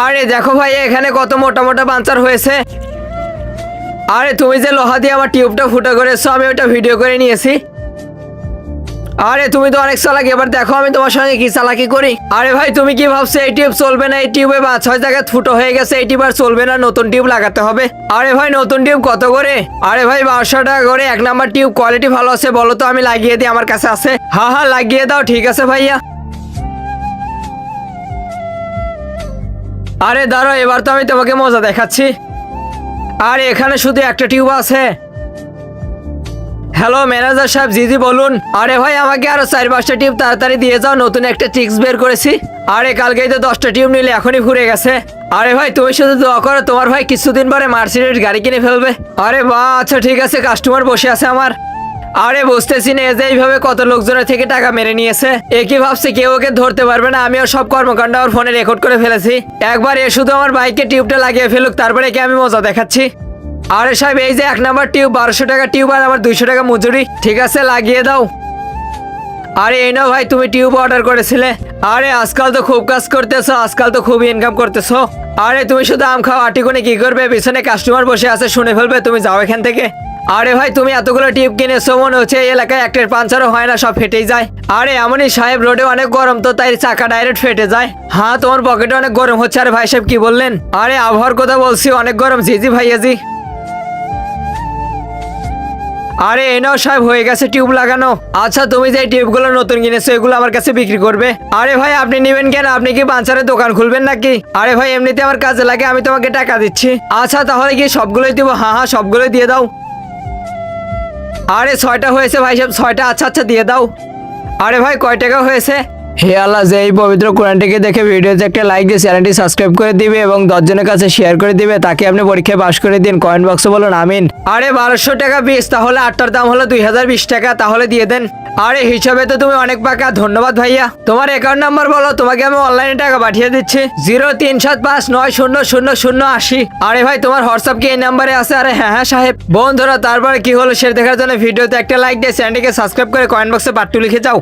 আরে দেখো ভাই এখানে কত মোটা মোটা পাঞ্চার হয়েছে। আরে তুমি যে লোহা দিয়ে আমার টিউবটা ফুটো করেছো, আমি ওটা ভিডিও করে নিয়েছি। আরে তুমি তো অনেক চালাকি, এবার দেখো আমি তোমার সঙ্গে কি চালাকি করি। আরে ভাই তুমি কি ভাবছো এই টিউব চলবে না? এই টিউবে 5-6 জায়গায় ফুটো হয়ে গেছে, এই টিউব আর চলবে না, নতুন টিউব লাগাতে হবে। আরে ভাই নতুন টিউব কত করে? আরে ভাই 1200 টাকা করে। 1 নাম্বার টিউব কোয়ালিটি ভালো আছে বলো তো, আমি লাগিয়ে দিই, আমার কাছে আছে। হ্যাঁ হ্যাঁ লাগিয়ে দাও, ঠিক আছে ভাইয়া। আরে দাঁড়াও, এবার তো আমি তোমাকে মজা দেখাচ্ছি। আরে এখানে শুধু একটা টিউব আছে। হ্যালো ম্যানেজার সাহেব, জি জি বলুন। আরে ভাই আমাকে আরো 4-5টা টিউব তাড়াতাড়ি দিয়ে যাও, নতুন একটা ট্রিক্স বের করেছি। আরে কালকেই তো 10টা টিউব নিলে, এখনই ফুরে গেছে। আরে ভাই তুমি শুধু দোয়া করো, তোমার ভাই কিছুদিন পরে মার্সিডিজ গাড়ি কিনে ফেলবে। আরে বাহ, আচ্ছা ঠিক আছে, কাস্টমার বসে আছে আমার। আরে বুঝতেছি না যে এইভাবে কত লোকজনের থেকে টাকা মেরে নিয়েছে। একই ভাবছে কেউ ওকে ধরতে পারবে না, আমিও সব কর্মকাণ্ড আমার ফোনে রেকর্ড করে ফেলেছি। একবার এ শুধু আমার বাইকে টিউবটা লাগিয়ে ফেলুক, তারপরে কি আমি মজা দেখাচ্ছি। আরে সাহেব এই যে 1 নাম্বার টিউব 1200 টাকা টিউব, আর আমার 200 টাকা মজুরি। ঠিক আছে লাগিয়ে দাও। আরে এই নাও ভাই, তুমি টিউব অর্ডার করেছিলে। আরে আজকাল তো খুব কাজ করতেছো, আজকাল তো খুব ইনকাম করতেছো। আরে তুমি শুধু আম খাও, আটিকুনি কি করবে? পিছনে কাস্টমার বসে আছে, শুনে ফেলবে, তুমি যাও এখান থেকে। আরে ভাই তুমি এতগুলো টিউব কিনেছো, মনে হচ্ছে এই এলাকায় একটার পাঞ্চারও হয় না, সব ফেটেই যায়। আরে এমনই সাহেব, রোডে অনেক গরম তো, তাই চাকা ডাইরেক্ট ফেটে যায়। হ্যাঁ তোমার পকেটে অনেক গরম হচ্ছে। আরে ভাই সাহেব কি বললেন? আরে আবহাওয়ার কথা বলছি, অনেক গরম। জি জি ভাইয়া জি। আরে এই নাও সাহেব, হয়ে গেছে টিউব লাগানো। আচ্ছা তুমি যে টিউবগুলো নতুন কিনেছো, এগুলো আমার কাছে বিক্রি করবে? আরে ভাই আপনি নেবেন কেন? আপনি কি পাঞ্চারের দোকান খুলবেন নাকি? আরে ভাই এমনিতে আমার কাজে লাগে, আমি তোমাকে টাকা দিচ্ছি। আচ্ছা তাহলে কি সবগুলোই দিব? হ্যাঁ হ্যাঁ সবগুলোই দিয়ে দাও। আরে 6টা হয়েছে ভাই সাহেব, 6টা। আচ্ছা আচ্ছা দিয়ে দাও। আরে ভাই কয় টাকা হয়েছে? হে আল্লাহ, যে এই পবিত্র কোরআনটিকে দেখে ভিডিওতে একটা লাইক দিয়ে চ্যানেলটি সাবস্ক্রাইব করে দিবে এবং 10 জনের কাছে শেয়ার করে দিবে, তাকে আপনি পরীক্ষায় পাশ করে দিন। কমেন্ট বক্সে বলুন আমিন। আরে 1200 টাকা পিস, তাহলে 8টার দাম হলো 2020 টাকা, তাহলে দিয়ে দেন। আরে হিসাবে তো তুমি অনেক পাকা, ধন্যবাদ ভাইয়া। তোমার অ্যাকাউন্ট নাম্বার বলো, তোমাকে আমি অনলাইনে টাকা পাঠিয়ে দিচ্ছি। 0375900080। আরে ভাই তোমার হোয়াটসঅ্যাপ কি এই নাম্বারে আছে? আরে হ্যাঁ হ্যাঁ সাহেব। বন্ধুরা তারপরে কি হলো সে দেখার জন্য ভিডিওতে একটা লাইক দিয়ে চ্যানেলটিকে সাবস্ক্রাইব করে কমেন্ট বক্সে পার্ট 2 লিখে যাও।